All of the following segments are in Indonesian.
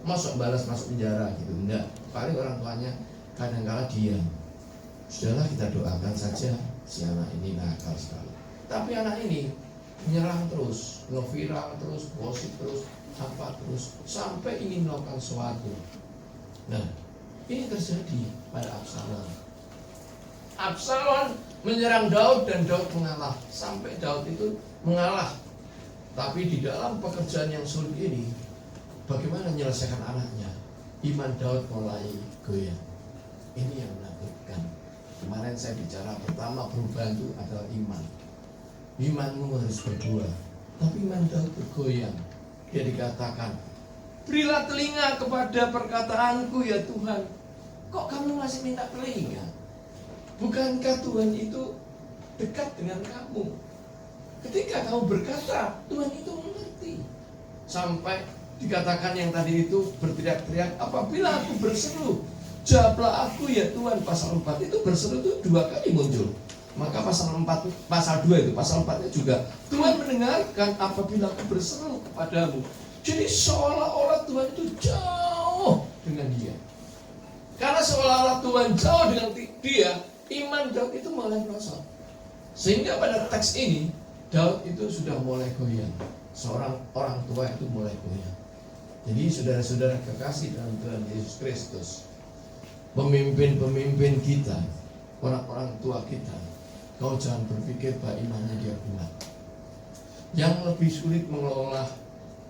masuk penjara gitu, enggak. Paling orang tuanya kadang-kala diam. Sudahlah, kita doakan saja, si anak ini nakal sekali. Tapi anak ini menyerang terus, ngeviral terus, gosip terus, apa terus, sampai ingin melakukan sesuatu. Nah, ini terjadi pada Absalom. Absalom menyerang Daud dan Daud mengalah. Sampai Daud itu mengalah. Tapi di dalam pekerjaan yang sulit ini, bagaimana menyelesaikan anaknya? Iman Daud mulai goyah. Ini yang menakutkan. Kemarin saya bicara pertama, perubahan itu adalah iman. Imanmu harus berbuah. Tapi iman Daud bergoyang. Dia dikatakan, berilah telinga kepada perkataanku ya Tuhan. Kok kamu masih minta telinga? Bukankah Tuhan itu dekat dengan kamu? Ketika kamu berkata, Tuhan itu mengerti. Sampai dikatakan yang tadi itu berteriak-teriak, apabila aku berseru, jawablah aku ya Tuhan. Pasal 4 itu berseru itu 2 kali muncul. Maka pasal 4, pasal 2 itu, pasal 4 itu juga Tuhan mendengarkan apabila aku berseru kepadamu. Jadi seolah-olah Tuhan itu jauh dengan dia. Karena seolah-olah Tuhan jauh dengan dia, iman Daud itu mulai merosot. Sehingga pada teks ini Daud itu sudah mulai goyang. Seorang orang tua itu mulai goyang. Jadi saudara-saudara kekasih dalam Tuhan Yesus Kristus, pemimpin-pemimpin kita, orang-orang tua kita, kau jangan berpikir bahwa imannya dia kuat. Yang lebih sulit mengelola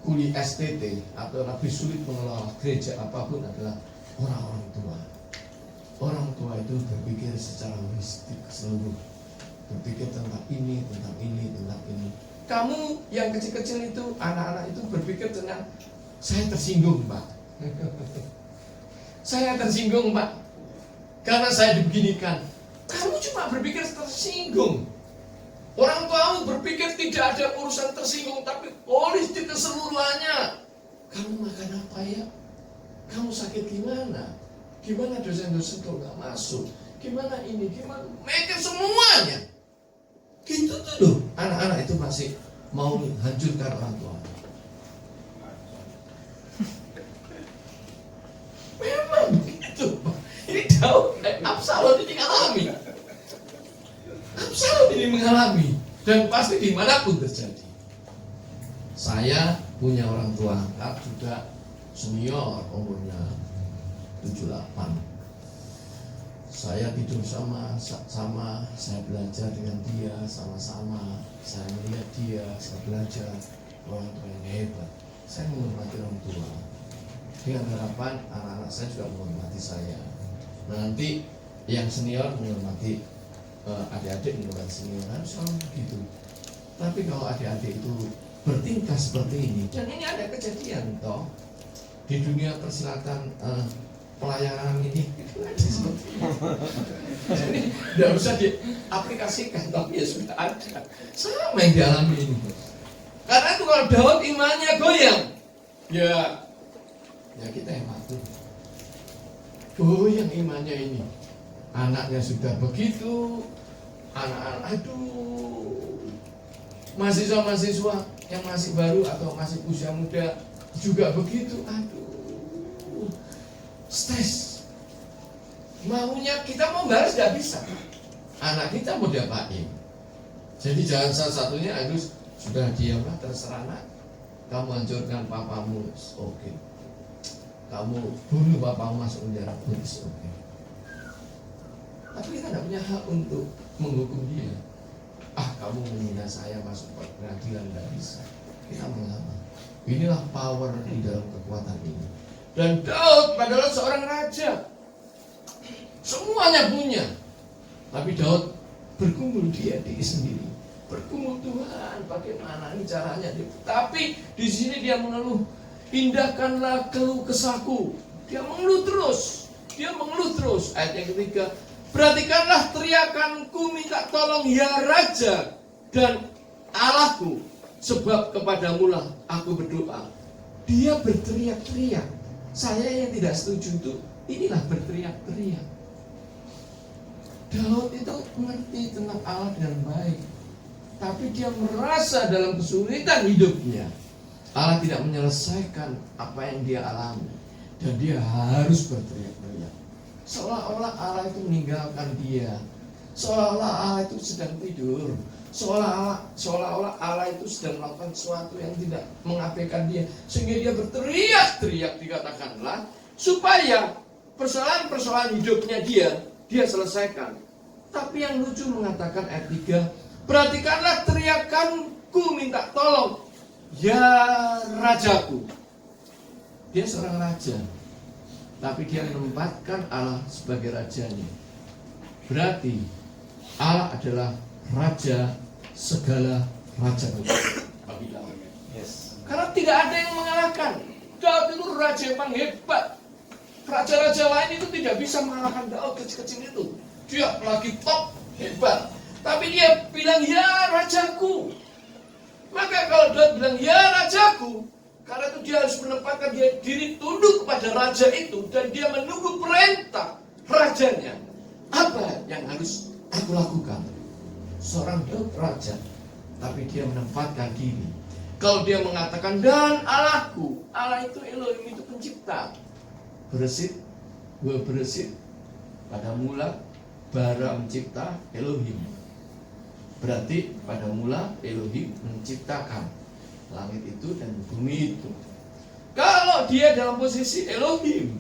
kuli STT atau lebih sulit mengelola gereja apapun adalah orang-orang tua. Orang tua itu berpikir secara holistik seluruh, berpikir tentang ini, tentang ini, tentang ini. Kamu yang kecil-kecil itu, anak-anak itu berpikir tentang saya tersinggung Pak. Saya tersinggung Pak, karena saya dibeginikan. Kamu cuma berpikir tersinggung. Orang tuamu berpikir tidak ada urusan tersinggung, tapi holistik keseluruhannya. Kamu makan apa ya? Kamu sakit gimana? Gimana dosen-dosen kau gak masuk? Gimana ini? Gimana? Mereka semuanya. Gitu tuh loh. Anak-anak itu masih mau hancurkan orang tua. Memang begitu. Ini Daud, Absalom ini mengalami. Absalom ini mengalami. Dan pasti dimanapun terjadi. Saya punya orang tua angkat juga senior, umurnya 78. Saya tidur sama, saya belajar dengan dia, sama-sama. Saya melihat dia, saya belajar. Orang tua yang hebat. Saya menghormati orang tua. Dengan harapan anak-anak saya juga menghormati saya. Nanti yang senior menghormati adik-adik, menghormati senior. Harus selalu begitu. Tapi kalau adik-adik itu bertingkah seperti ini, dan ini ada kejadian toh di dunia persilatan pelayanan ini itu ada seperti ini. Jadi tidak usah diaplikasikan, tapi ya sudah ada. Sama yang dialami ini. Karena itu kalau Daud imannya goyang, ya kita yang mati. Goyang imannya ini. Anaknya sudah begitu, anak-anak, mahasiswa-mahasiswa yang masih baru atau masih usia muda juga begitu, stres. Maunya kita mau balas tidak bisa. Anak kita mau diapain? Jadi jangan salah satunya harus sudah diamlah, terserah nak. Kamu hancurkan papamu, oke. Kamu bunuh papamu masuk penjara, oke. Tapi kita tidak punya hak untuk menghukum dia. Kamu menghina saya masuk pengadilan, tidak bisa. Kita melawan. Inilah power di dalam kekuatan ini. Dan Daud adalah seorang raja. Semuanya punya. Tapi Daud bergumul dia diri sendiri. Bergumul, Tuhan, bagaimana ini caranya? Tapi di sini dia mengeluh, indahkanlah keluh kesahku. Dia mengeluh terus. Ayat yang ketiga, perhatikanlah teriakanku, minta tolong ya Raja dan Allahku, sebab kepadamulah aku berdoa. Dia berteriak-teriak. Saya yang tidak setuju itu, inilah berteriak-teriak. Daud itu mengerti tentang Allah dengan baik, tapi dia merasa dalam kesulitan hidupnya Allah tidak menyelesaikan apa yang dia alami. dan dia harus berteriak-teriak. Seolah-olah Allah itu meninggalkan dia, seolah-olah Allah itu sedang tidur, seolah-olah Allah itu sedang melakukan sesuatu yang tidak mengabaikan dia, sehingga dia berteriak-teriak, dikatakanlah, supaya persoalan-persoalan hidupnya dia selesaikan. Tapi yang lucu mengatakan ayat 3, perhatikanlah teriakanku minta tolong, ya rajaku. Dia seorang raja, tapi dia menempatkan Allah sebagai rajanya. Berarti Allah adalah raja segala raja bagi Daud. Yes. Karena tidak ada yang mengalahkan. Daud itu raja yang paling hebat. Raja-raja lain itu tidak bisa mengalahkan Daud kecil-kecil itu. Dia lagi top, hebat. Tapi dia bilang, ya rajaku. Maka kalau Daud bilang, ya rajaku, karena itu dia harus menempatkan diri tunduk kepada raja itu, dan dia menunggu perintah rajanya. Apa yang harus aku lakukan? Seorang Daud raja, tapi dia menempatkan diri. Kalau dia mengatakan, dan Allahku, Allah itu Elohim, itu pencipta. Beresit, gue beresit, pada mula bara mencipta Elohim. Berarti pada mula Elohim menciptakan langit itu dan bumi itu. Kalau dia dalam posisi Elohim,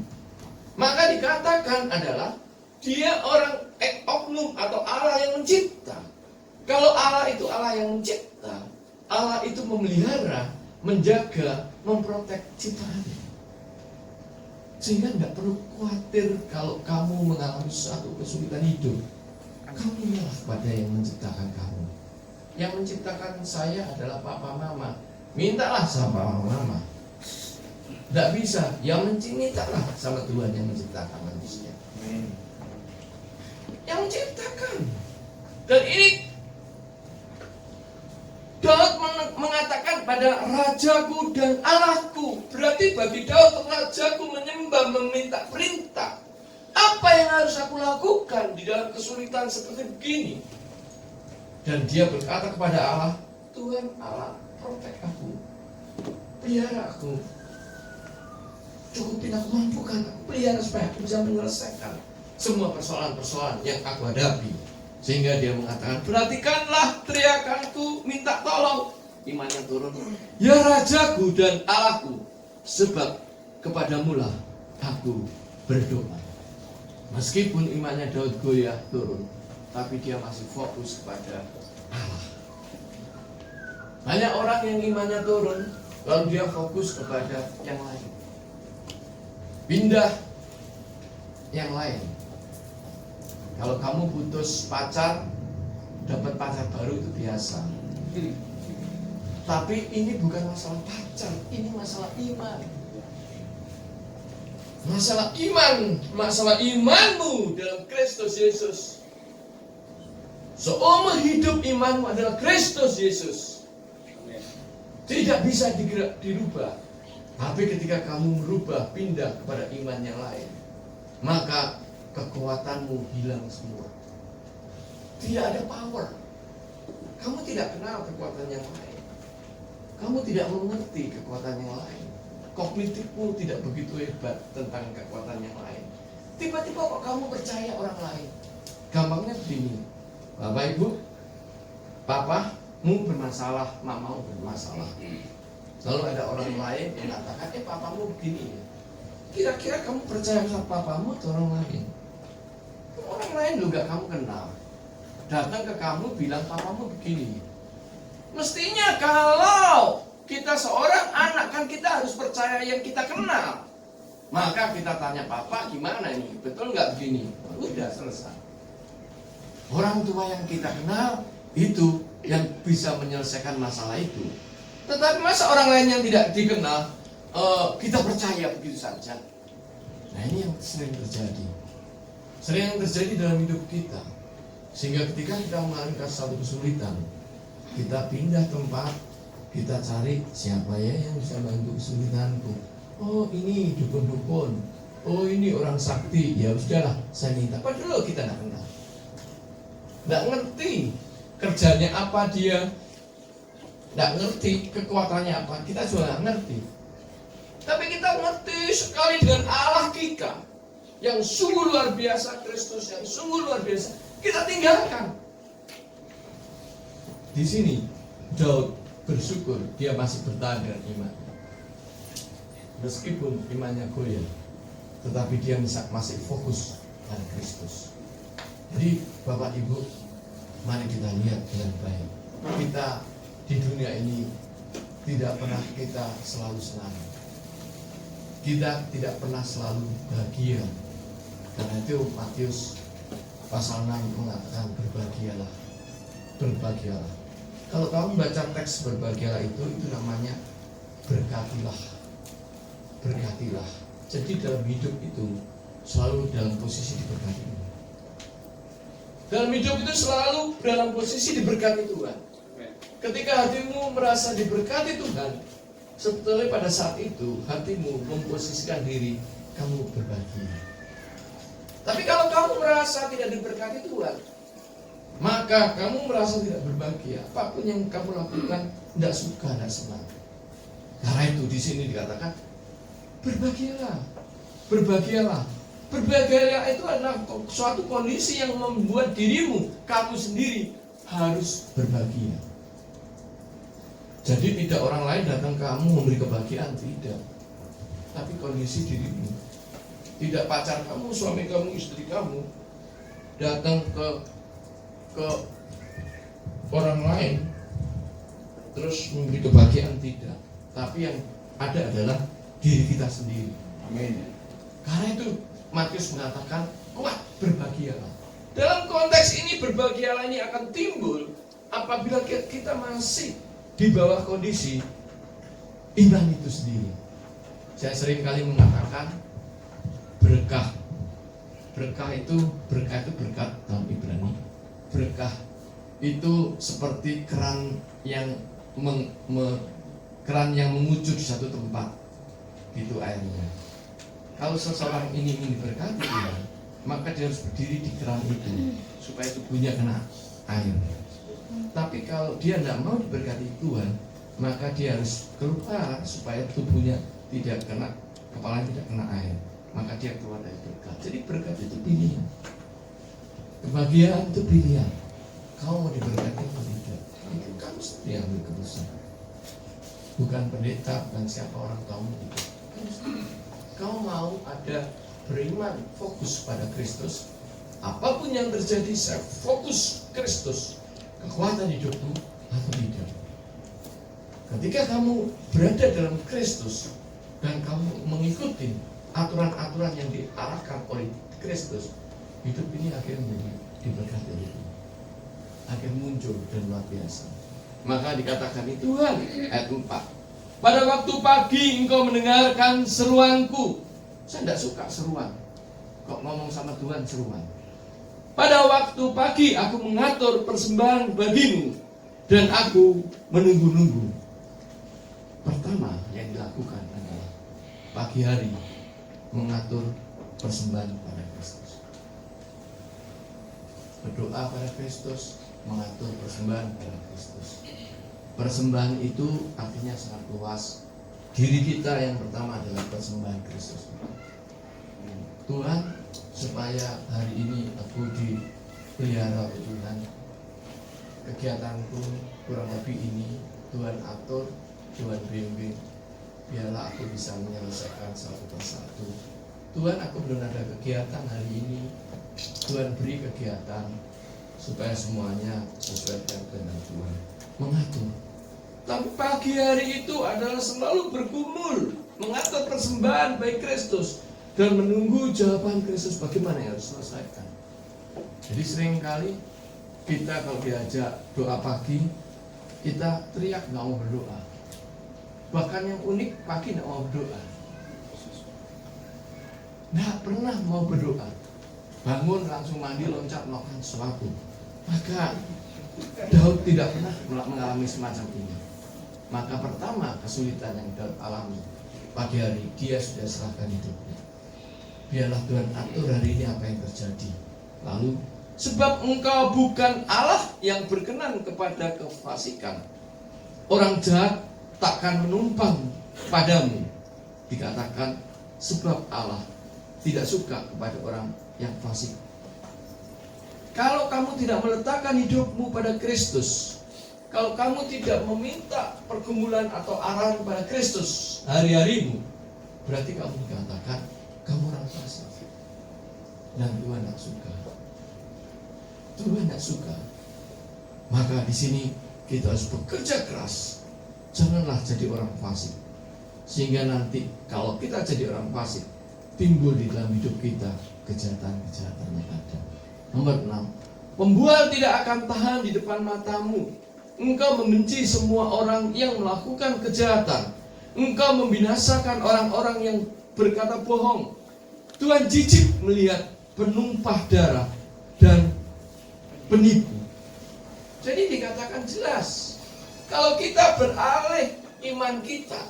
maka dikatakan adalah dia orang oknum atau Allah yang mencipta. Kalau Allah itu Allah yang mencipta, Allah itu memelihara, menjaga, memprotek ciptaannya. Sehingga tidak perlu khawatir kalau kamu mengalami suatu kesulitan hidup. Kamu ingatlah pada yang menciptakan kamu. Yang menciptakan saya adalah papa mama. Mintalah sama papa mama. Tidak bisa, yang mintalah sama Tuhan yang menciptakan manusia. Yang menciptakan. Dan ini Daud mengatakan pada rajaku dan Allahku. Berarti bagi Daud, rajaku menyembah, meminta perintah. Apa yang harus aku lakukan di dalam kesulitan seperti begini? Dan dia berkata kepada Allah, Tuhan Allah, protek aku, pelihara aku, cukupin aku, mampukan aku, pelihara supaya aku bisa menyelesaikan semua persoalan-persoalan yang aku hadapi. Sehingga dia mengatakan, perhatikanlah teriakanku, minta tolong. Imannya turun, ya rajaku dan Allahku, sebab kepadamulah aku berdoa. Meskipun imannya Daud goyah turun, tapi dia masih fokus kepada Allah. Banyak orang yang imannya turun, lalu dia fokus kepada yang lain, pindah yang lain. Kalau kamu putus pacar, dapat pacar baru itu biasa. Tapi ini bukan masalah pacar, ini masalah iman. Masalah iman, masalah imanmu dalam Kristus Yesus. Seumur hidup imanmu adalah Kristus Yesus. Tidak bisa dirubah. Tapi ketika kamu merubah, pindah kepada iman yang lain, maka kekuatanmu hilang semua. Tidak ada power. Kamu tidak kenal kekuatan yang lain. Kamu tidak mengerti kekuatan yang lain. Kognitifmu tidak begitu hebat tentang kekuatan yang lain. Tiba-tiba kok kamu percaya orang lain. Gampangnya begini, Bapak Ibu, papamu bermasalah, mamamu bermasalah. Lalu ada orang lain yang mengatakan, papamu begini. Kira-kira kamu percaya sama papamu atau orang lain? Orang lain juga kamu kenal, datang ke kamu bilang papamu begini. Mestinya kalau kita seorang anak, kan kita harus percaya yang kita kenal. Maka kita tanya, papa gimana ini? Betul nggak begini? Udah selesai. Orang tua yang kita kenal itu yang bisa menyelesaikan masalah itu. Tetapi masa orang lain yang tidak dikenal, kita percaya begitu saja. Nah, ini yang sering terjadi. Sering terjadi dalam hidup kita. Sehingga ketika kita mengalami satu kesulitan, kita pindah tempat, kita cari siapa ya yang bisa bantu kesulitanku. Oh, ini dukun-dukun. Oh, ini orang sakti. Ya sudahlah, saya minta. Padahal kita tidak kenal, tidak ngerti kerjanya apa dia, tidak ngerti kekuatannya apa. Kita juga tidak ngerti. Tapi kita ngerti sekali dengan Allah kita yang sungguh luar biasa, Kristus yang sungguh luar biasa, kita tinggalkan. Di sini Daud bersyukur dia masih bertahan dengan iman. Meskipun imannya goyah, tetapi dia masih fokus pada Kristus. Jadi Bapak Ibu, mari kita lihat dengan baik. Kita di dunia ini tidak pernah kita selalu senang. Kita tidak pernah selalu bahagia. Karena itu Matius pasal 6 mengatakan berbahagialah. Berbahagialah. Kalau kamu baca teks berbahagialah itu namanya berkatilah. Berkatilah. Jadi dalam hidup itu selalu dalam posisi diberkati. Dalam hidup itu selalu dalam posisi diberkati Tuhan. Ketika hatimu merasa diberkati Tuhan, sebetulnya pada saat itu hatimu memposisikan diri kamu berbahagia. Tapi kalau kamu merasa tidak diberkati Tuhan, maka kamu merasa tidak berbahagia. Apapun yang kamu lakukan tidak suka, tidak senang. Karena itu di sini dikatakan berbahagialah, berbahagialah. Berbahagia itu adalah suatu kondisi yang membuat dirimu, kamu sendiri harus berbahagia. Jadi tidak orang lain datang ke kamu memberi kebahagiaan, tidak. Tapi kondisi dirimu. Tidak pacar kamu, suami kamu, istri kamu datang ke orang lain terus memberi kebahagiaan, tidak. Tapi yang ada adalah diri kita sendiri. Amin. Karena itu Matius mengatakan kuat berbahagialah. Dalam konteks ini berbahagialah ini akan timbul apabila kita masih di bawah kondisi iman itu sendiri. Saya sering kali mengatakan berkah itu berkat dalam Ibrani. Berkah itu seperti keran yang keran yang mengucur di satu tempat, itu airnya. Kalau seseorang ini ingin diberkati Tuhan, maka dia harus berdiri di keran itu supaya tubuhnya kena air. Tapi kalau dia tidak mau diberkati Tuhan, maka dia harus keluar supaya tubuhnya tidak kena, kepalanya tidak kena air. Maka dia keluar dari berkat. Jadi berkat itu pilihan. Kebahagiaan itu pilihan. Kau mau diberkati atau tidak? Itu kamu sendiri yang ambil keputusan. Bukan pendeta, bukan siapa orang tamu itu. Kau mau ada beriman, fokus pada Kristus. Apapun yang terjadi, saya fokus Kristus. Kekuatan hidupmu atau tidak. Ketika kamu berada dalam Kristus dan kamu mengikuti aturan-aturan yang diarahkan oleh Kristus, hidup ini akhirnya menjadi diberkati oleh Tuhan. Akhirnya muncul dan luar biasa. Maka dikatakan itu Tuhan, ayat 4. Pada waktu pagi engkau mendengarkan seruanku. Saya tidak suka seruan. Kok ngomong sama Tuhan seruan. Pada waktu pagi aku mengatur persembahan bagimu dan aku menunggu-nunggu. Pertama yang dilakukan adalah pagi hari mengatur persembahan pada Kristus. Berdoa pada Kristus, mengatur persembahan pada Kristus. Persembahan itu artinya sangat luas. Diri kita yang pertama adalah persembahan Kristus. Tuhan, supaya hari ini aku dipelihara oleh Tuhan, kegiatanku kurang lebih ini Tuhan atur, Tuhan bimbing, biarlah aku bisa menyelesaikan satu persatu. Tuhan, aku belum ada kegiatan hari ini, Tuhan beri kegiatan supaya semuanya sesuai dengan kehendak Tuhan. Mengatur. Tapi pagi hari itu adalah selalu bergumul, mengatur persembahan bagi Kristus dan menunggu jawaban Kristus bagaimana yang harus selesaikan. Jadi seringkali kita kalau diajak doa pagi, kita teriak nggak mau berdoa. Bahkan yang unik pagi nggak mau berdoa, nggak pernah mau berdoa. Bangun langsung mandi loncat melakukan sesuatu. Maka Daud tidak pernah mengalami semacam ini. Maka pertama kesulitan yang Daud alami pagi hari, dia sudah serahkan hidupnya. Biarlah Tuhan atur hari ini apa yang terjadi. Lalu sebab engkau bukan Allah yang berkenan kepada kefasikan. Orang jahat takkan menumpang padamu. dikatakan sebab Allah tidak suka kepada orang yang fasik. Kalau kamu tidak meletakkan hidupmu pada Kristus, kalau kamu tidak meminta pergumulan atau arahan pada Kristus hari-harimu, berarti kamu dikatakan kamu orang fasik. Dan Tuhan tidak suka. Tuhan tidak suka. Maka di sini kita harus bekerja keras. Janganlah jadi orang fasik. Sehingga nanti kalau kita jadi orang fasik, timbul di dalam hidup kita kejahatan-kejahatan yang ada. Nomor 6, pembual tidak akan tahan di depan matamu. Engkau membenci semua orang yang melakukan kejahatan. Engkau membinasakan orang-orang yang berkata bohong. Tuhan jijik melihat penumpah darah dan penipu. Jadi dikatakan jelas, kalau kita beralih iman kita,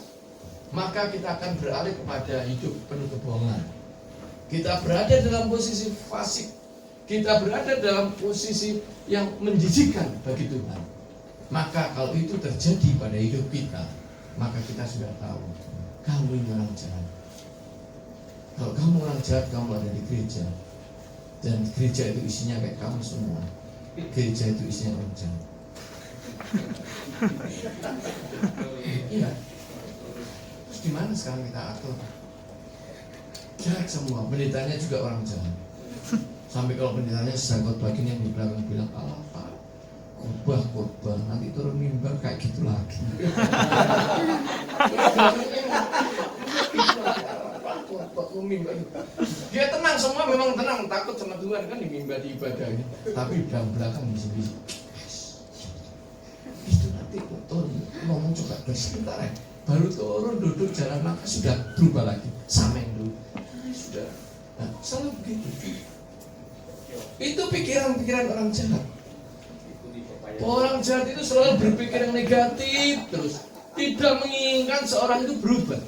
maka kita akan beralih kepada hidup penuh kebohongan. Kita berada dalam posisi fasik, kita berada dalam posisi yang menjijikkan bagi Tuhan. Maka kalau itu terjadi pada hidup kita, maka kita sudah tahu kamu ini orang jahat. Kalau kamu orang jahat, kamu ada di gereja, dan gereja itu isinya kayak kamu semua. Gereja itu isinya orang jahat. Iya. Terus gimana sekarang kita atur? Jahat semua, pendetanya juga orang jahat. Sampai kalau pendetanya sedang khotbah gini, yang di belakang bilang, "Allah Pak, khotbah, nanti turun mimbar kayak gitu lagi." Dia tenang, semua memang tenang, takut sama Tuhan kan di mimbar di ibadahnya. Tapi dalam belakang bisik-bisik, itu nanti turun ngomong coba sebentar ya. Baru turun duduk jalan langkah sudah berubah lagi, sama yang dulu. Sudah, nah, selalu begitu. Itu pikiran-pikiran orang jahat. Orang jahat itu selalu berpikir yang negatif terus, tidak menginginkan seorang itu berubah.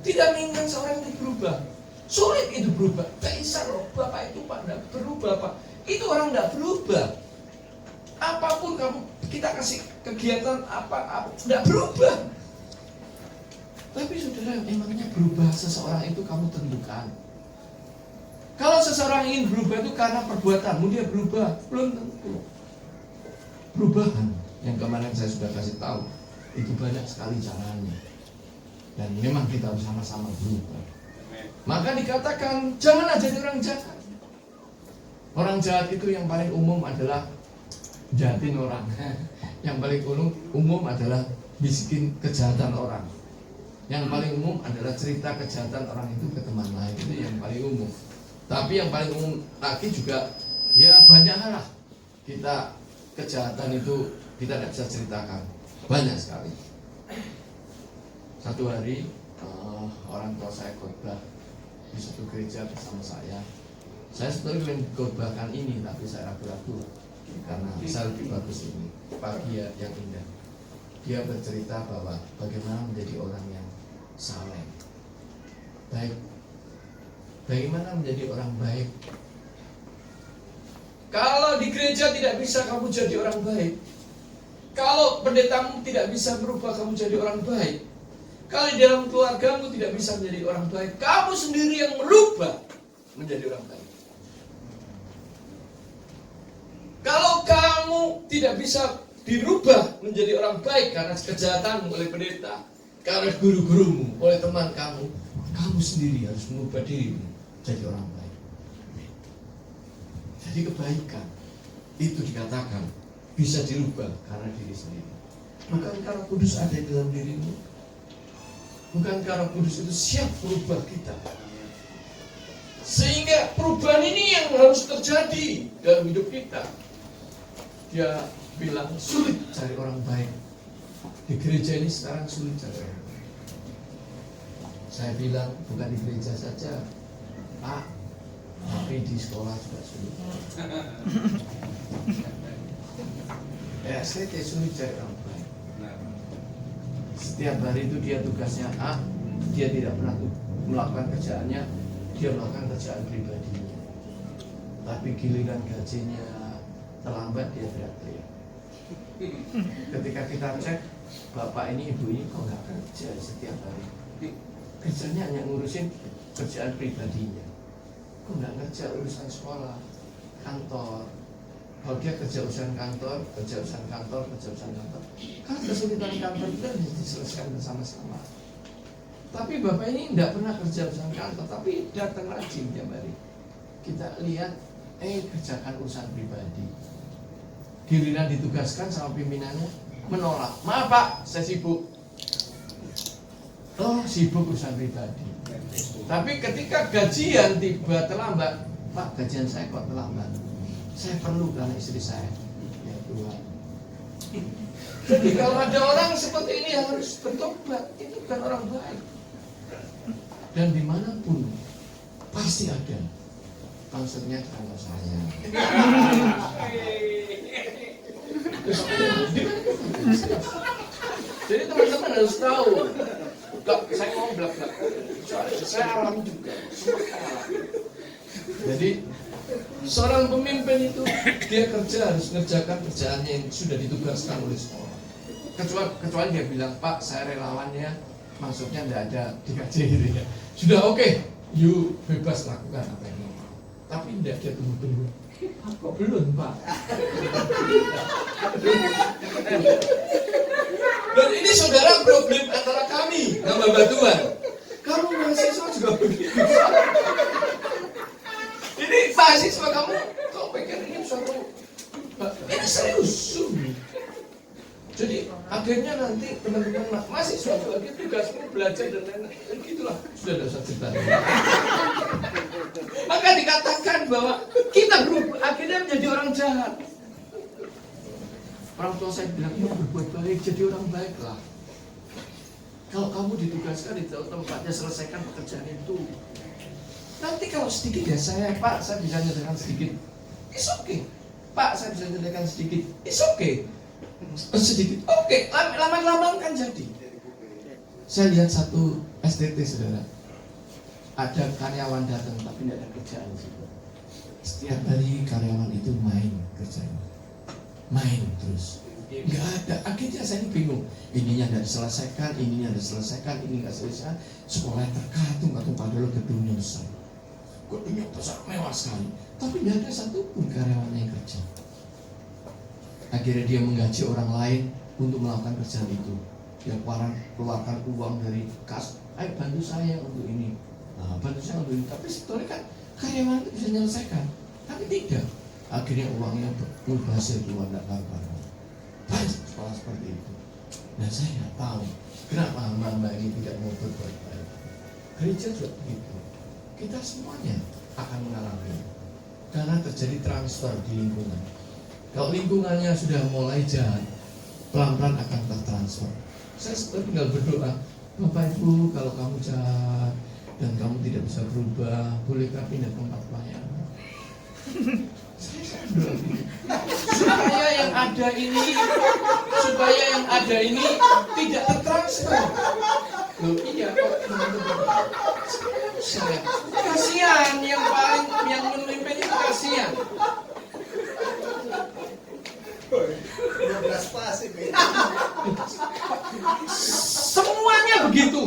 Tidak menginginkan seorang itu berubah. Sulit itu berubah. Tak bisa loh, Bapak itu Pak, tidak berubah Pak. Itu orang tidak berubah. Apapun kamu, kita kasih kegiatan apa tidak berubah. Tapi saudara, emangnya berubah seseorang itu kamu tentukan. Kalau seseorang ingin berubah itu karena perbuatanmu dia berubah, belum tentu. Perubahan yang kemarin saya sudah kasih tahu itu banyak sekali caranya, dan memang kita harus sama-sama berubah. Maka dikatakan janganlah jadi orang jahat. Orang jahat itu yang paling umum adalah jahatin orang. Yang paling umum adalah bisikin kejahatan orang. Yang paling umum adalah cerita kejahatan orang itu ke teman lain. Itu yang paling umum. Tapi yang paling umum lagi juga, ya banyak hal lah. Kita kejahatan itu kita tidak bisa ceritakan. Banyak sekali. Satu hari orang tua saya khotbah di satu gereja bersama saya. Saya sebetulnya ingin khotbahkan ini, tapi saya ragu-ragu karena saya lebih bagus ini. Pagi yang indah. Dia bercerita bahwa bagaimana menjadi orang yang saleh. Baik. Bagaimana menjadi orang baik? Kalau di gereja tidak bisa kamu jadi orang baik. Kalau pendetamu tidak bisa berubah kamu jadi orang baik. Kalau di dalam keluargamu tidak bisa menjadi orang baik, kamu sendiri yang merubah menjadi orang baik. Kalau kamu tidak bisa dirubah menjadi orang baik karena kejahatanmu oleh pendeta, karena guru-gurumu, oleh teman kamu, kamu sendiri harus mengubah dirimu jadi orang baik. Jadi kebaikan itu dikatakan bisa dirubah karena diri sendiri. Bukankah Roh Kudus ada di dalam dirimu? Bukankah Roh Kudus itu siap merubah kita? Sehingga perubahan ini yang harus terjadi dalam hidup kita. Dia bilang sulit cari orang baik. Di gereja ini sekarang sulit cari orang baik. Saya bilang bukan di gereja saja, Pak, tapi di sekolah juga sulit. Ya, saya tidak sulit cari orang baik. Setiap hari itu dia tugasnya A, dia tidak pernah melakukan kerjaannya, dia melakukan kerjaan pribadinya. Tapi giliran gajinya terlambat dia teriak-teriak. Ketika kita cek, bapak ini ibu ini kok nggak kerja setiap hari, kerjanya hanya ngurusin kerjaan pribadinya, kok nggak kerja urusan sekolah, kantor. Kalau dia kerja urusan kantor, kan kesulitan kantor itu harus diselesaikan bersama-sama. Tapi bapak ini tidak pernah kerja urusan kantor, tapi datang rajin tiap hari. Kita lihat, kerjakan urusan pribadi. Giliran ditugaskan sama pimpinannya, menolak. Maaf Pak, saya sibuk. Oh, sibuk urusan pribadi. Tapi ketika gajian tiba terlambat, Pak, gajian saya kok terlambat. Saya perlu karena istri saya. Ya Tuhan. Jadi kalau ada orang seperti ini yang harus bertobat, itu bukan orang baik. Dan dimanapun pasti ada. Maksudnya kalau saya. Jadi teman-teman harus tahu. Saya ngomong belak-belak. Saya alami juga. Jadi seorang pemimpin itu dia kerja harus mengerjakan kerjaannya yang sudah ditugaskan oleh sekolah. Kecuali dia bilang, Pak, saya relawannya, maksudnya tidak ada dikaji gitu ya. Sudah oke, you bebas lakukan apa yang mau. Tapi tidak, dia tunggu-tunggu. Kok belum Pak? Dan ini saudara problem antara kami sama Batuan. Kamu mahasiswa juga begitu. Ini mahasiswa kamu, kau pikir ini suatu, ini serius. Jadi akhirnya nanti teman-teman mahasiswa juga tugasmu belajar dan lain-lain, gitulah, sudah ada satu cerita. Maka dikatakan bahwa kita akhirnya menjadi orang jahat. Orang tua saya bilang, mau berbuat baik, jadi orang baiklah. Kalau kamu ditugaskan di tempatnya, selesaikan pekerjaan itu. Nanti kalau sedikit ya Pak, saya bisa nyediakan sedikit, it's okay. Pak, saya bisa nyediakan sedikit, it's okay. Sedikit, oke. Lama-lama kan jadi. Saya lihat satu STT saudara, ada karyawan datang tapi tidak ada kerjaan. Setiap hari karyawan itu main kerjanya, main terus, nggak ada. Akhirnya saya bingung, ininya tidak diselesaikan, ininya tidak diselesaikan, ini nggak selesai. Sekolah terkatung-katung padahal gedungnya besar, gedungnya besar mewah sekali, tapi tidak ada satupun karyawannya yang kerja. Akhirnya dia menggaji orang lain untuk melakukan kerjaan itu. Dia keluarkan uang dari kas, ayo bantu saya untuk ini. Nah, bantu saya untuk ini. Tapi sebetulnya kan karyawan itu bisa menyelesaikan, tapi tidak. Akhirnya uangnya berhasil keluar dari kantor. Banyak sekolah seperti itu. Dan saya nggak tahu kenapa hamba-hamba ini tidak mau berbuat baik. Gereja juga begitu. Kita semuanya akan mengalami karena terjadi transfer di lingkungan. Kalau lingkungannya sudah mulai jahat, pelan-pelan akan tertransfer. Saya sebetulnya tinggal berdoa, Bapak Ibu, kalau kamu jahat dan kamu tidak bisa berubah, bolehkah pindah tempat pelayanan? Saya berdoa supaya yang ada ini tidak tertransfer. Loh iya kok saya kasihan, yang memimpin itu kasihan. 12 pasif ini. Semuanya begitu.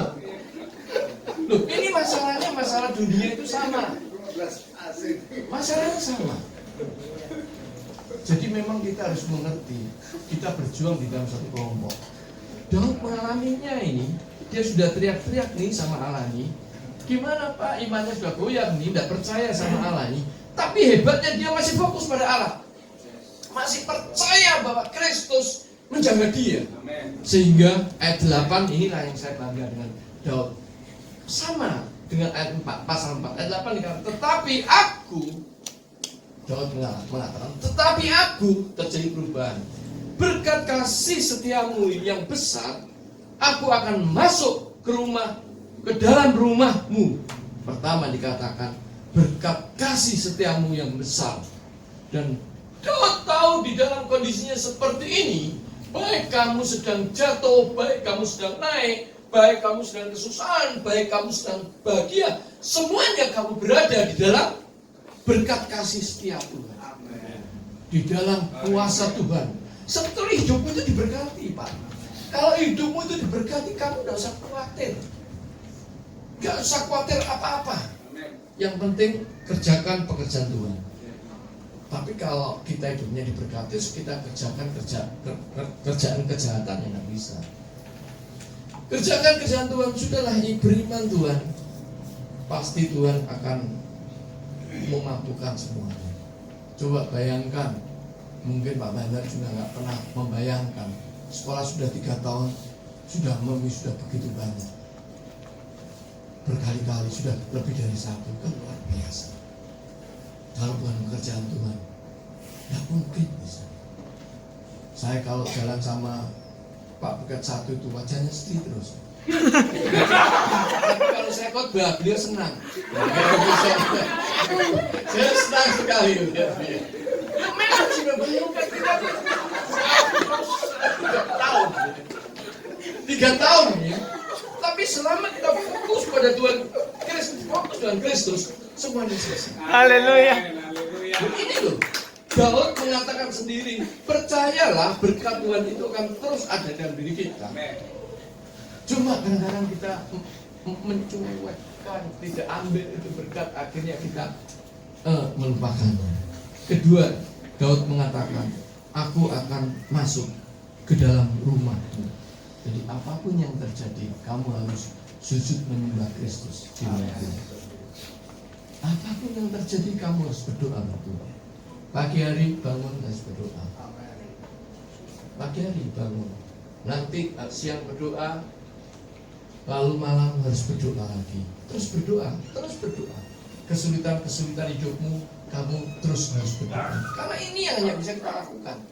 Loh, ini masalah dunia itu sama. 12 pasif. Masalahnya sama. Jadi memang kita harus mengerti, kita berjuang di dalam satu kelompok. Daud mengalaminya ini, dia sudah teriak-teriak nih sama Allah nih. Gimana Pak, imannya sudah goyah nih, tidak percaya sama Allah nih. Tapi hebatnya dia masih fokus pada Allah. Masih percaya bahwa Kristus menjaga dia. Sehingga ayat 8 inilah yang saya bangga dengan Daud. Sama dengan ayat 4, pasal 4. Ayat 8 dikatakan, tetapi aku, Daud mengatakan, tetapi aku terjadi perubahan. Berkat kasih setiamu yang besar, aku akan masuk ke dalam rumahmu. Pertama dikatakan, berkat kasih setiamu yang besar. Dan Daud tahu di dalam kondisinya seperti ini, baik kamu sedang jatuh, baik kamu sedang naik, baik kamu sedang kesusahan, baik kamu sedang bahagia, semuanya kamu berada di dalam berkat kasih setia Tuhan. Di dalam kuasa Tuhan, Setelah hidupmu itu diberkati, Pak. Kalau hidupmu itu diberkati, kamu tidak usah khawatir. Gak usah khawatir apa-apa. Yang penting kerjakan pekerjaan Tuhan. Tapi kalau kita hidupnya diberkati, kita kerjakan kerjaan kejahatan yang tidak bisa. Kerjakan kerjaan Tuhan, sudahlah, beriman Tuhan. Pasti Tuhan akan memampukan semuanya. Coba bayangkan, mungkin Pak Bandar juga nggak pernah membayangkan. Sekolah sudah 3 tahun, sudah begitu banyak. Berkali-kali sudah lebih dari 1, kan luar biasa. Kalau bukan pekerjaan Tuhan, tidak mungkin bisa. Saya kalau jalan sama Pak Buket 1 itu wajahnya sedih terus. Tapi kalau saya khotbah, beliau senang. Saya senang sekali melihat dia. Ya memang sudah menyukai kita 3 tahun ya. Tapi selama kita fokus pada Tuhan Kristus, fokus dengan Kristus, semuanya selesai. Haleluya. Ini loh, Daud mengatakan sendiri, percayalah berkat Tuhan itu akan terus ada dalam diri kita. Cuma kadang-kadang kita mencuekkan, tidak ambil itu berkat, akhirnya kita melupakannya. Kedua, Daud mengatakan, aku akan masuk ke dalam rumahmu. Jadi apapun yang terjadi, kamu harus sujud menyembah Kristus di rumahmu. Apapun yang terjadi, kamu harus berdoa Tuhan. Pagi hari bangun harus berdoa. Pagi hari bangun. Nanti siang berdoa, lalu malam harus berdoa lagi. Terus berdoa, terus berdoa. Kesulitan-kesulitan hidupmu, kamu terus harus berdoa. Karena ini yang hanya bisa kita lakukan.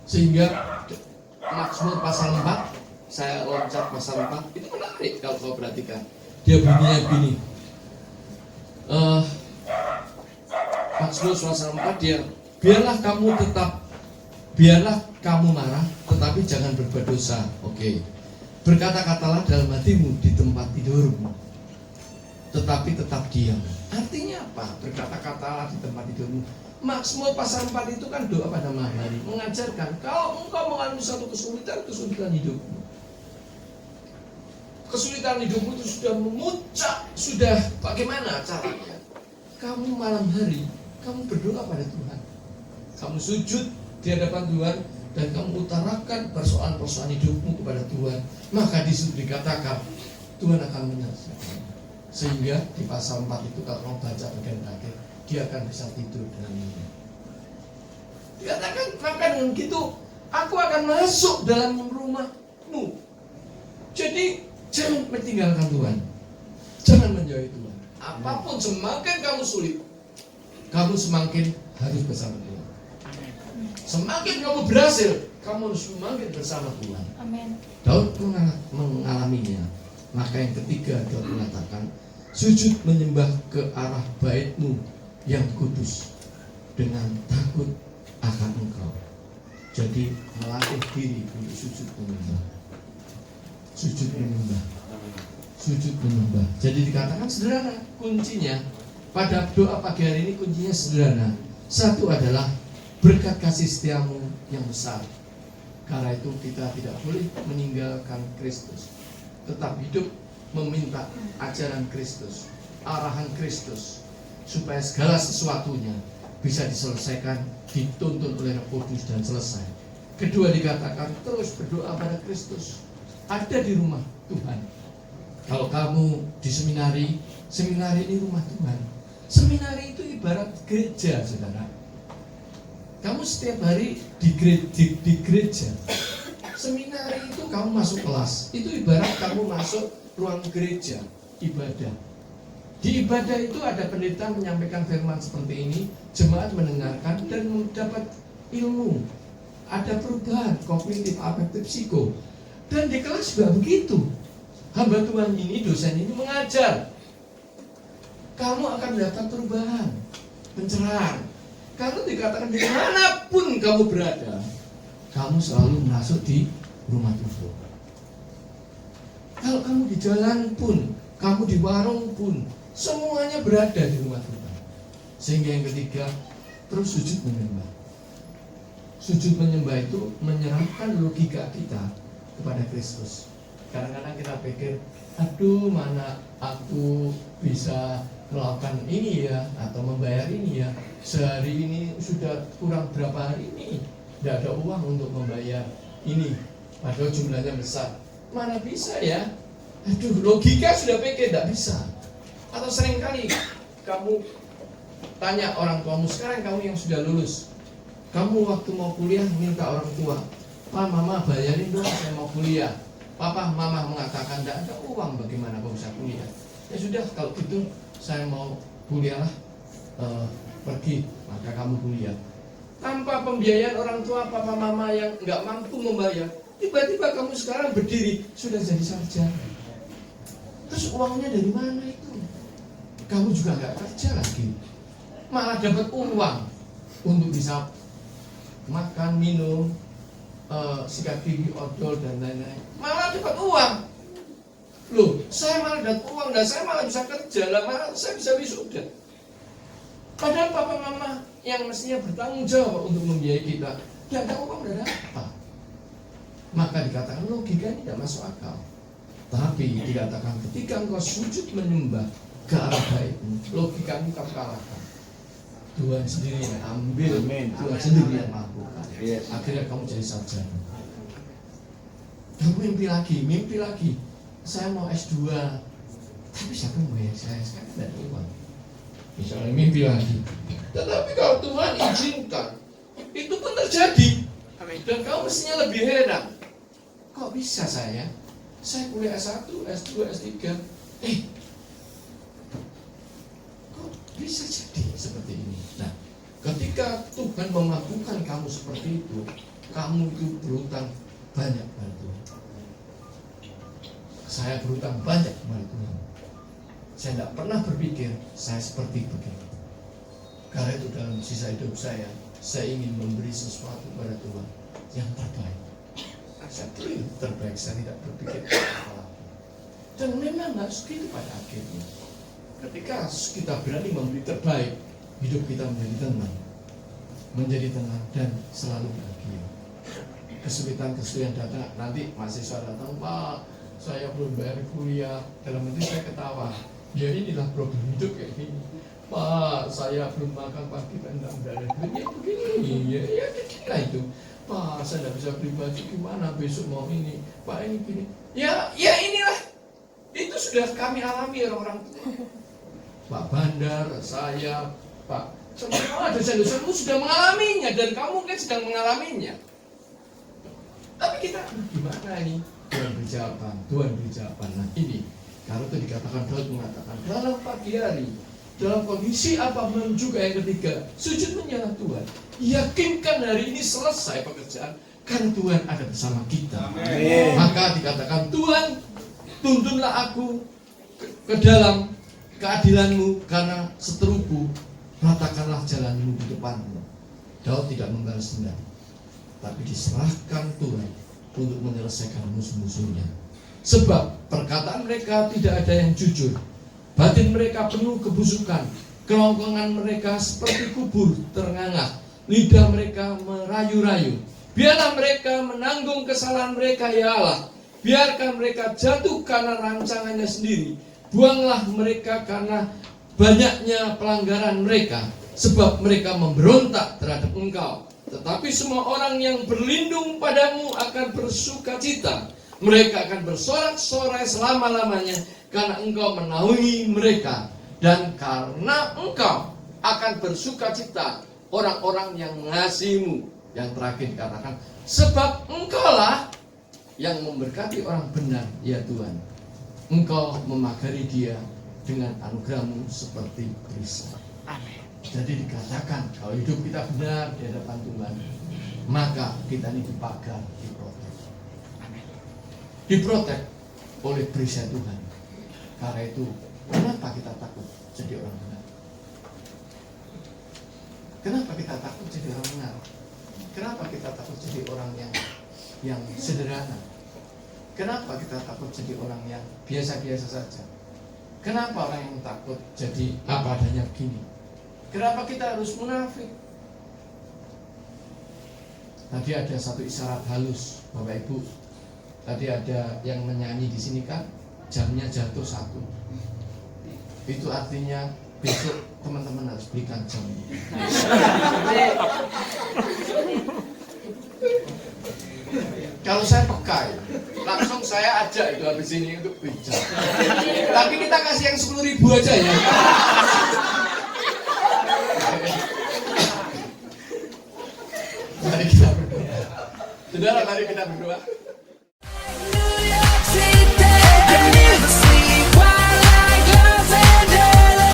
Sehingga Mazmur pasal 4, saya loncat pasal 4, itu menarik kalau kau perhatikan. Dia bunyinya begini. Mazmur pasal 4 dia, biarlah kamu marah, tetapi jangan berbuat dosa. Oke. Berkata-katalah dalam hatimu di tempat tidurmu, tetapi tetap diam. Artinya apa? Berkata-katalah di tempat tidurmu. Mazmur pasal 4 itu kan doa pada malam hari, mengajarkan kalau engkau mengalami satu kesulitan hidupmu. Kesulitan hidupmu itu sudah memuncak, sudah bagaimana caranya? Kamu malam hari, kamu berdoa pada Tuhan. Kamu sujud di hadapan Tuhan dan kamu utarakan persoalan-persoalan hidupmu kepada Tuhan. Maka disitu dikatakan Tuhan akan menyelesaikan. Sehingga di pasal 4 itu kalau kamu baca bagian akhir, dia akan bisa tidur dengan nyenyak. Dikatakan maka dengan gitu, aku akan masuk dalam rumahmu. Jadi jangan meninggalkan Tuhan, jangan menjauhi Tuhan. Apapun semakin kamu sulit, kamu semakin harus bersama Tuhan. Semakin kamu berhasil, kamu harus semakin bersama Tuhan. Amin. Daud mengalaminya. Maka yang ketiga, Daud mengatakan, sujud menyembah ke arah baitmu yang kudus dengan takut akan Engkau. Jadi melatih diri untuk sujud menyembah. Sujud menyembah. Sujud menyembah. Jadi dikatakan sederhana kuncinya. Pada doa pagi hari ini kuncinya sederhana. Satu adalah berkat kasih setiamu yang besar. Karena itu kita tidak boleh meninggalkan Kristus. Tetap hidup meminta ajaran Kristus, arahan Kristus, supaya segala sesuatunya bisa diselesaikan, dituntun oleh Roh Kudus dan selesai. Kedua dikatakan terus berdoa pada Kristus. Ada di rumah Tuhan. Kalau kamu di seminari ini rumah Tuhan. Seminari itu ibarat gereja, saudara. Kamu setiap hari di gereja. Seminari itu kamu masuk kelas. Itu ibarat kamu masuk ruang gereja, ibadah. Di ibadah itu ada pendeta menyampaikan firman seperti ini, jemaat mendengarkan dan mendapat ilmu. Ada perubahan kognitif, afektif, psiko. Dan di kelas juga begitu. Hamba Tuhan ini, dosen ini mengajar. Kamu akan mendapat perubahan, pencerahan. Karena dikatakan dimanapun kamu berada, kamu selalu masuk di rumah Tuhan. Kalau kamu di jalan pun, kamu di warung pun, semuanya berada di rumah Tuhan. Sehingga yang ketiga, terus sujud menyembah. Sujud menyembah itu menyerahkan logika kita kepada Kristus. Kadang-kadang kita pikir, aduh mana aku bisa melakukan ini ya, atau membayar ini ya, sehari ini sudah kurang berapa hari ini, tidak ada uang untuk membayar ini, padahal jumlahnya besar. Mana bisa ya, aduh logika sudah pikir tidak bisa. Atau seringkali kamu tanya orang tuamu, sekarang kamu yang sudah lulus, kamu waktu mau kuliah minta orang tua, Pak, Mama bayarin dong saya mau kuliah. Papa, Mama mengatakan tidak ada uang, bagaimana kamu bisa kuliah? Ya sudah, kalau gitu saya mau kuliah lah, pergi, maka kamu kuliah. Tanpa pembiayaan orang tua, Papa, Mama yang nggak mampu membayar, tiba-tiba kamu sekarang berdiri sudah jadi sarjana. Terus uangnya dari mana itu? Kamu juga nggak kerja lagi, malah dapat uang untuk bisa makan, minum, sikat gigi, odol dan lain-lain. Malah dapat uang. Loh, saya malah dapat uang dan saya malah bisa kerja, lah malah saya bisa wisuda. Padahal papa mama yang mestinya bertanggung jawab untuk membiayai kita, tidak ada uang, tidak ada apa. Maka dikatakan logika ini tidak masuk akal. Tapi dikatakan ketika engkau sujud menyembah ke arah baikmu, logika ini kamu kalahkan. Tuhan sendiri yang ambil, Tuhan sendiri yang mampukan. Akhirnya kamu jadi sarjana. Kamu mimpi lagi. Saya mau S2, tapi siapa yang bayar saya? Saya tidak ada uang. Misalnya mimpi lagi. Tetapi kalau Tuhan izinkan, itu pun terjadi. Dan kamu mestinya lebih heran. Kok bisa saya kuliah S1, S2, S3, bisa jadi seperti ini. Nah, ketika Tuhan memampukan kamu seperti itu, kamu itu berutang banyak pada Tuhan. Saya berutang banyak pada Tuhan. Saya tidak pernah berpikir saya seperti begini. Karena itu dalam sisa hidup saya ingin memberi sesuatu pada Tuhan yang terbaik. Saya beri terbaik, saya tidak berpikir apa-apa. Dan memang harus gitu pada akhirnya. Ketika kita berani memberi terbaik, hidup kita menjadi tenang dan selalu bahagia. Kesulitan datang, nanti mahasiswa datang, Pak, saya belum bayar kuliah. Dalam hati saya ketawa. Ya inilah problem hidup kayak gini. Pak, saya belum makan pagi dan tidak bayar kuliah. Begini, ya beginilah itu. Pak, saya tidak bisa beli baju, gimana besok mau ini? Pak, ini gini. Ya inilah. Itu sudah kami alami orang-orang tua. Pak Bandar, saya, Pak, semua dosen-dosenmu sudah mengalaminya dan kamu mungkin sedang mengalaminya. Tapi kita gimana ini? Tuhan beri jawaban. Nah ini, kalau itu dikatakan Daud mengatakan dalam pagi hari, dalam kondisi apapun juga yang ketiga, sujud menyembah Tuhan. Yakinkan hari ini selesai pekerjaan karena Tuhan ada bersama kita. Amin. Maka dikatakan Tuhan, tuntunlah aku ke dalam keadilanmu karena seteruku, ratakanlah jalanmu di depanmu. Daud tidak membalas dendam, tapi diserahkan Tuhan untuk menyelesaikan musuh-musuhnya. Sebab perkataan mereka tidak ada yang jujur, batin mereka penuh kebusukan, kerongkongan mereka seperti kubur ternganga, lidah mereka merayu-rayu. Biarlah mereka menanggung kesalahan mereka, ya Allah. Biarkan mereka jatuh karena rancangannya sendiri. Buanglah mereka karena banyaknya pelanggaran mereka, sebab mereka memberontak terhadap Engkau. Tetapi semua orang yang berlindung padamu akan bersuka cita. Mereka akan bersorak-sorai selama-lamanya karena Engkau menaungi mereka. Dan karena Engkau akan bersuka cita orang-orang yang mengasihimu. Yang terakhir dikatakan, sebab Engkaulah yang memberkati orang benar, ya Tuhan. Engkau memagari dia dengan anugerahmu seperti perisai. Amin. Jadi dikatakan kalau hidup kita benar di hadapan Tuhan, maka kita ini dipagar, diprotek. Amin. Diprotek oleh perisai Tuhan. Karena itu, kenapa kita takut jadi orang benar? Kenapa kita takut jadi orang benar? Kenapa kita takut jadi orang yang sederhana? Kenapa kita takut jadi orang yang biasa-biasa saja? Kenapa orang yang takut jadi apa adanya begini? Kenapa kita harus munafik? Tadi ada satu isyarat halus, Bapak Ibu. Tadi ada yang menyanyi di sini kan, jamnya jatuh 1. Itu artinya besok teman-teman harus belikan jam. Kalau saya pekai, langsung saya ajak itu habis ini untuk beli jam. Tapi kita kasih yang 10.000 aja ya. Mari kita berdoa. Saudara, mari kita berdoa.